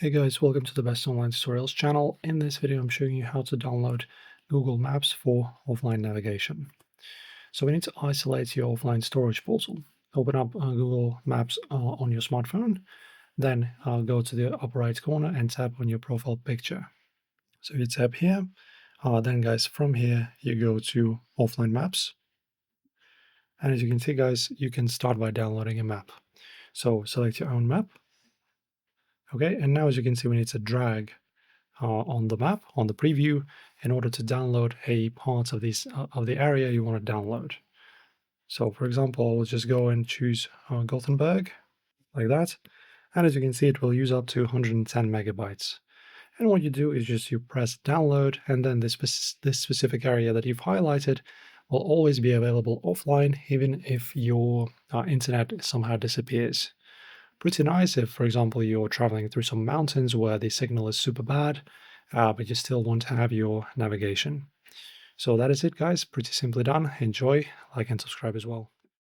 Hey guys, welcome to the Best Online Tutorials channel. In this video, I'm showing you how to download Google Maps for offline navigation. So we need to isolate your offline storage portal. Open up Google Maps on your smartphone, then go to the upper right corner and tap on your profile picture. So you tap here, then guys, from here, you go to offline maps. And as you can see, guys, you can start by downloading a map. So select your own map. Okay, and now as you can see, we need to drag on the map, on the preview, in order to download a part of this of the area you want to download. So for example, I'll just go and choose Gothenburg, like that. And as you can see, it will use up to 110 megabytes. And what you do is just you press download, and then this specific area that you've highlighted will always be available offline, even if your internet somehow disappears. Pretty nice if, for example, you're traveling through some mountains where the signal is super bad, but you still want to have your navigation. So that is it, guys. Pretty simply done. Enjoy, like, and subscribe as well.